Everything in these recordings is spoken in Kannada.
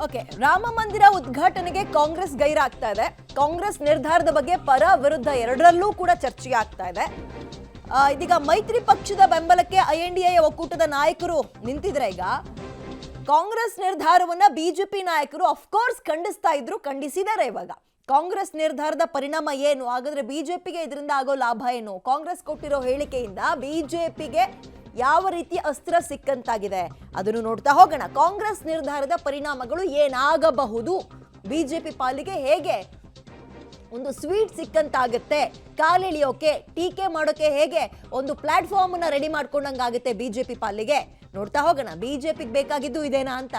ಓಕೆ, ರಾಮ ಮಂದಿರ ಉದ್ಘಾಟನೆಗೆ ಕಾಂಗ್ರೆಸ್ ಗೈರಾಗ್ತಾ ಇದೆ. ಕಾಂಗ್ರೆಸ್ ನಿರ್ಧಾರದ ಬಗ್ಗೆ ಪರ ವಿರುದ್ಧ ಎರಡರಲ್ಲೂ ಕೂಡ ಚರ್ಚೆ ಆಗ್ತಾ ಇದೆ. ಇದೀಗ ಮೈತ್ರಿ ಪಕ್ಷದ ಬೆಂಬಲಕ್ಕೆ ಐಎನ್ಡಿಎ ಒಕ್ಕೂಟದ ನಾಯಕರು ನಿಂತಿದ್ರೆ ಈಗ ಕಾಂಗ್ರೆಸ್ ನಿರ್ಧಾರವನ್ನ ಬಿಜೆಪಿ ನಾಯಕರು ಅಫ್ಕೋರ್ಸ್ ಖಂಡಿಸಿದ್ದಾರೆ. ಇವಾಗ ಕಾಂಗ್ರೆಸ್ ನಿರ್ಧಾರದ ಪರಿಣಾಮ ಏನು, ಹಾಗಾದ್ರೆ ಬಿಜೆಪಿಗೆ ಇದರಿಂದ ಆಗೋ ಲಾಭ ಏನು, ಕಾಂಗ್ರೆಸ್ ಕೊಟ್ಟಿರೋ ಹೇಳಿಕೆಯಿಂದ ಬಿಜೆಪಿಗೆ ಯಾವ ರೀತಿ ಅಸ್ತ್ರ ಸಿಕ್ಕಂತಾಗಿದೆ ಅದನ್ನು ನೋಡ್ತಾ ಹೋಗೋಣ. ಕಾಂಗ್ರೆಸ್ ನಿರ್ಧಾರದ ಪರಿಣಾಮಗಳು ಏನಾಗಬಹುದು, ಬಿಜೆಪಿ ಪಾಲಿಗೆ ಹೇಗೆ ಒಂದು ಸ್ವೀಟ್ ಸಿಕ್ಕಂತಾಗುತ್ತೆ, ಕಾಲೆಳೆಯೋಕೆ ಟೀಕೆ ಮಾಡೋಕೆ ಹೇಗೆ ಒಂದು ಪ್ಲಾಟ್ಫಾರ್ಮ್ ಅನ್ನ ರೆಡಿ ಮಾಡ್ಕೊಂಡಂಗಾಗುತ್ತೆ ಬಿಜೆಪಿ ಪಾಲಿಗೆ, ನೋಡ್ತಾ ಹೋಗೋಣ. ಬಿಜೆಪಿಗೆ ಬೇಕಾಗಿದ್ದು ಇದೇನಾ ಅಂತ.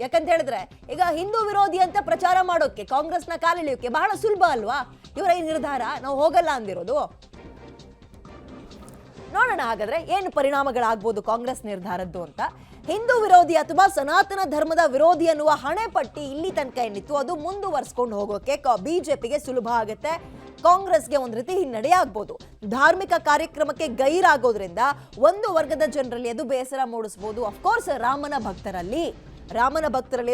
ಯಾಕಂತ ಹೇಳಿದ್ರೆ ಈಗ ಹಿಂದೂ ವಿರೋಧಿ ಅಂತ ಪ್ರಚಾರ ಮಾಡೋಕೆ ಕಾಂಗ್ರೆಸ್ನ ಕಾಲೆಳೆಯೋಕೆ ಬಹಳ ಸುಲಭ ಅಲ್ವಾ ಇವರ ಈ ನಿರ್ಧಾರ. ನಾವು ಹೋಗಲ್ಲ ಅಂದಿರೋದು. ನೋಡೋಣ ಹಾಗಾದ್ರೆ ಏನು ಪರಿಣಾಮಗಳಾಗ್ಬೋದು ಕಾಂಗ್ರೆಸ್ ನಿರ್ಧಾರದ್ದು ಅಂತ. ಹಿಂದೂ ವಿರೋಧಿ ಅಥವಾ ಸನಾತನ ಧರ್ಮದ ವಿರೋಧಿ ಅನ್ನುವ ಹಣೆ ಪಟ್ಟಿ ಇಲ್ಲಿ ತನಕ ಏನಿತ್ತು ಅದು ಮುಂದುವರ್ಸ್ಕೊಂಡು ಹೋಗೋಕೆ ಬಿಜೆಪಿಗೆ ಸುಲಭ ಆಗುತ್ತೆ. ಕಾಂಗ್ರೆಸ್ಗೆ ಒಂದು ರೀತಿ ಹಿನ್ನಡೆ ಆಗ್ಬೋದು. ಧಾರ್ಮಿಕ ಕಾರ್ಯಕ್ರಮಕ್ಕೆ ಗೈರಾಗೋದ್ರಿಂದ ಒಂದು ವರ್ಗದ ಜನರಲ್ಲಿ ಅದು ಬೇಸರ ಮೂಡಿಸಬಹುದು. ಅಫ್ಕೋರ್ಸ್ ರಾಮನ ಭಕ್ತರಲ್ಲಿ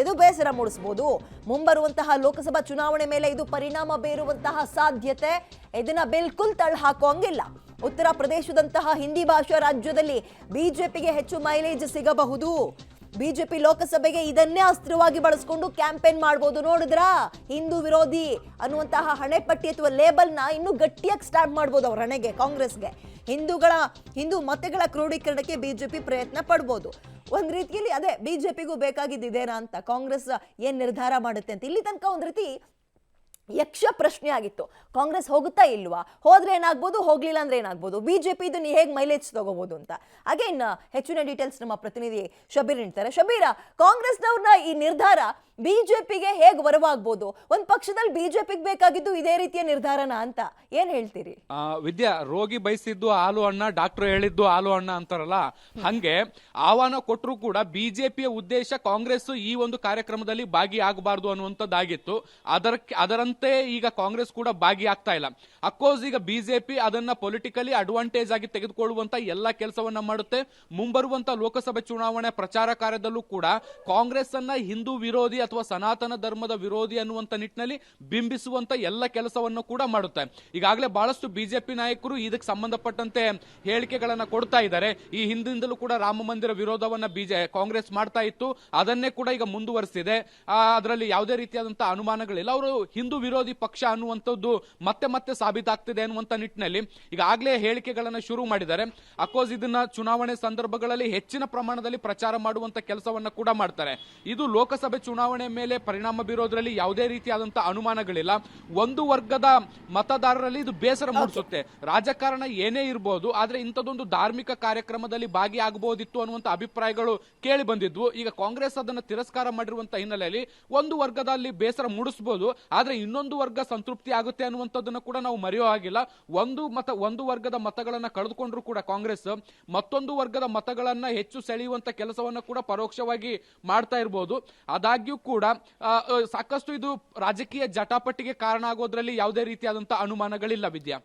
ಇದು ಬೇಸರ ಮೂಡಿಸಬಹುದು. ಮುಂಬರುವಂತಹ ಲೋಕಸಭಾ ಚುನಾವಣೆ ಮೇಲೆ ಇದು ಪರಿಣಾಮ ಬೀರುವಂತಹ ಸಾಧ್ಯತೆ ಇದನ್ನ ಬಿಲ್ಕುಲ್ ತಳ್ಳಿ ಹಾಕೋಂಗಿಲ್ಲ. ಉತ್ತರ ಪ್ರದೇಶದಂತಹ ಹಿಂದಿ ಭಾಷಾ ರಾಜ್ಯದಲ್ಲಿ ಬಿಜೆಪಿಗೆ ಹೆಚ್ಚು ಮೈಲೇಜ್ ಸಿಗಬಹುದು. ಬಿಜೆಪಿ ಲೋಕಸಭೆಗೆ ಇದನ್ನೇ ಅಸ್ತ್ರವಾಗಿ ಬಳಸಿಕೊಂಡು ಕ್ಯಾಂಪೇನ್ ಮಾಡಬಹುದು. ನೋಡಿದ್ರಾ, ಹಿಂದೂ ವಿರೋಧಿ ಅನ್ನುವಂತಹ ಹಣೆಪಟ್ಟಿ ಅಥವಾ ಲೇಬಲ್ನ ಇನ್ನೂ ಗಟ್ಟಿಯಾಗಿ ಸ್ಟಾರ್ಟ್ ಮಾಡಬಹುದು ಅವ್ರ ಹಣೆಗೆ. ಕಾಂಗ್ರೆಸ್ಗೆ ಹಿಂದೂ ಮತಗಳ ಕ್ರೋಢೀಕರಣಕ್ಕೆ ಬಿಜೆಪಿ ಪ್ರಯತ್ನ ಪಡ್ಬೋದು. ಒಂದ್ ರೀತಿಯಲ್ಲಿ ಅದೇ ಬಿಜೆಪಿಗೂ ಬೇಕಾಗಿದ್ದೇನಾ ಅಂತ, ಕಾಂಗ್ರೆಸ್ ಏನ್ ನಿರ್ಧಾರ ಮಾಡುತ್ತೆ ಅಂತ. ಇಲ್ಲಿ ತನಕ ಒಂದ್ ರೀತಿ ಯಕ್ಷ ಪ್ರಶ್ನೆ ಆಗಿತ್ತು, ಕಾಂಗ್ರೆಸ್ ಹೋಗುತ್ತಾ ಇಲ್ವಾ, ಹೋದ್ರೆ ಏನಾಗ್ಬೋದು, ಹೋಗ್ಲಿಲ್ಲ ಅಂದ್ರೆ ಏನಾಗ್ಬೋದು, ಬಿಜೆಪಿ ಇದನ್ನ ಹೇಗೆ ಮೈಲೇಜ್ ತಗೋಬಹುದು ಅಂತ. ಅಗೇನ್ ಹೆಚ್ಚಿನ ಡೀಟೇಲ್ಸ್ ನಮ್ಮ ಪ್ರತಿನಿಧಿ ಶಬೀರ್ ನೀಡ್ತಾರೆ. ಶಬೀರ, ಕಾಂಗ್ರೆಸ್ನವ್ರನ್ನ ಈ ನಿರ್ಧಾರ ಬಿಜೆಪಿಗೆ ಹೇಗೆ ವರವಾಗ್ಬೋದು? ಒಂದ್ ಪಕ್ಷದಲ್ಲಿ ಬಿಜೆಪಿಗೆ ಬೇಕಾಗಿದ್ದು ಇದೇ ರೀತಿಯ ನಿರ್ಧಾರನ ಅಂತ ಏನ್ ಹೇಳ್ತೀರಿ? ವಿದ್ಯಾ, ರೋಗಿ ಬಯಸಿದ್ದು ಹಾಲು ಅಣ್ಣ, ಡಾಕ್ಟರ್ ಹೇಳಿದ್ದು ಹಾಲು ಅಣ್ಣ ಅಂತಾರಲ್ಲ, ಹಂಗೆ ಆಹ್ವಾನ ಕೊಟ್ಟರು ಕೂಡ ಬಿಜೆಪಿಯ ಉದ್ದೇಶ ಕಾಂಗ್ರೆಸ್ ಈ ಒಂದು ಕಾರ್ಯಕ್ರಮದಲ್ಲಿ ಭಾಗಿಯಾಗಬಾರದು ಅನ್ನುವಂಥದ್ದಾಗಿತ್ತು. ಅದರಂತೆ ಈಗ ಕಾಂಗ್ರೆಸ್ ಕೂಡ ಭಾಗಿಯಾಗ್ತಾ ಇಲ್ಲ. ಅಫ್ಕೋರ್ಸ್ ಈಗ ಬಿಜೆಪಿ ಅದನ್ನ ಪೊಲಿಟಿಕಲಿ ಅಡ್ವಾಂಟೇಜ್ ಆಗಿ ತೆಗೆದುಕೊಳ್ಳುವಂತ ಎಲ್ಲ ಕೆಲಸವನ್ನ ಮಾಡುತ್ತೆ. ಮುಂಬರುವಂತ ಲೋಕಸಭೆ ಚುನಾವಣೆ ಪ್ರಚಾರ ಕಾರ್ಯದಲ್ಲೂ ಕೂಡ ಕಾಂಗ್ರೆಸ್ ಅನ್ನ ಹಿಂದೂ ವಿರೋಧಿ ಅಥವಾ ಸನಾತನ ಧರ್ಮದ ವಿರೋಧಿ ಅನ್ನುವಂತ ನಿಟ್ಟಿನಲ್ಲಿ ಬಿಂಬಿಸುವಂತ ಎಲ್ಲ ಕೆಲಸವನ್ನು ಕೂಡ ಮಾಡುತ್ತೆ. ಈಗಾಗಲೇ ಬಹಳಷ್ಟು ಬಿಜೆಪಿ ನಾಯಕರು ಇದಕ್ಕೆ ಸಂಬಂಧಪಟ್ಟಂತೆ ಹೇಳಿಕೆಗಳನ್ನ ಕೊಡ್ತಾ ಇದ್ದಾರೆ. ಈ ಹಿಂದಿಂದಲೂ ಕೂಡ ರಾಮ ಮಂದಿರ ವಿರೋಧವನ್ನ ಕಾಂಗ್ರೆಸ್ ಮಾಡ್ತಾ ಇತ್ತು, ಅದನ್ನೇ ಕೂಡ ಈಗ ಮುಂದುವರಿಸಿದೆ. ಅದರಲ್ಲಿ ಯಾವುದೇ ರೀತಿಯಾದಂತಹ ಅನುಮಾನಗಳಿಲ್ಲ. ಅವರು ಹಿಂದೂ ವಿರೋಧಿ ಪಕ್ಷ ಅನ್ನುವಂಥದ್ದು ಮತ್ತೆ ಮತ್ತೆ ಸಾಬೀತಾಗ್ತಿದೆ ಅನ್ನುವಂತ ನಿಟ್ಟಿನಲ್ಲಿ ಈಗಾಗಲೇ ಹೇಳಿಕೆಗಳನ್ನ ಶುರು ಮಾಡಿದ್ದಾರೆ. ಅಫ್ಕೋರ್ಸ್ ಇದನ್ನ ಚುನಾವಣೆ ಸಂದರ್ಭಗಳಲ್ಲಿ ಹೆಚ್ಚಿನ ಪ್ರಮಾಣದಲ್ಲಿ ಪ್ರಚಾರ ಮಾಡುವಂತ ಕೆಲಸವನ್ನ ಕೂಡ ಮಾಡ್ತಾರೆ. ಇದು ಲೋಕಸಭೆ ಚುನಾವಣೆ ಮೇಲೆ ಪರಿಣಾಮ ಬೀರೋದ್ರಲ್ಲಿ ಯಾವುದೇ ರೀತಿಯಾದಂತಹ ಅನುಮಾನಗಳಿಲ್ಲ. ಒಂದು ವರ್ಗದ ಮತದಾರರಲ್ಲಿ ಇದು ಬೇಸರ ಮೂಡಿಸುತ್ತೆ. ರಾಜಕಾರಣ ಏನೇ ಇರಬಹುದು, ಆದ್ರೆ ಇಂಥದೊಂದು ಧಾರ್ಮಿಕ ಕಾರ್ಯಕ್ರಮದಲ್ಲಿ ಭಾಗಿಯಾಗಬಹುದಿತ್ತು ಅನ್ನುವಂತ ಅಭಿಪ್ರಾಯಗಳು ಕೇಳಿ ಬಂದಿದ್ವು. ಈಗ ಕಾಂಗ್ರೆಸ್ ಅದನ್ನು ತಿರಸ್ಕಾರ ಮಾಡಿರುವಂತಹ ಹಿನ್ನೆಲೆಯಲ್ಲಿ ಒಂದು ವರ್ಗದಲ್ಲಿ ಬೇಸರ ಮೂಡಿಸಬಹುದು, ಆದ್ರೆ ಇನ್ನೊಂದು ವರ್ಗ ಸಂತೃಪ್ತಿ ಆಗುತ್ತೆ ಅನ್ನುವಂಥದ್ದನ್ನು ಕೂಡ ನಾವು ಮರೆಯೋ ಹಾಗಿಲ್ಲ. ಒಂದು ವರ್ಗದ ಮತಗಳನ್ನ ಕಳೆದುಕೊಂಡ್ರು ಕೂಡ ಕಾಂಗ್ರೆಸ್ ಮತ್ತೊಂದು ವರ್ಗದ ಮತಗಳನ್ನ ಹೆಚ್ಚು ಸೆಳೆಯುವಂತ ಕೆಲಸವನ್ನ ಕೂಡ ಪರೋಕ್ಷವಾಗಿ ಮಾಡ್ತಾ ಇರಬಹುದು. ಆದಾಗ್ಯೂ ಕೂಡ ಸಾಕಷ್ಟು ಇದು ರಾಜಕೀಯ ಜಟಾಪಟಿಗೆ ಕಾರಣ ಆಗೋದ್ರಲ್ಲಿ ಯಾವುದೇ ರೀತಿಯಾದಂತಹ ಅನುಮಾನಗಳಿಲ್ಲ. ವಿದ್ಯಾ,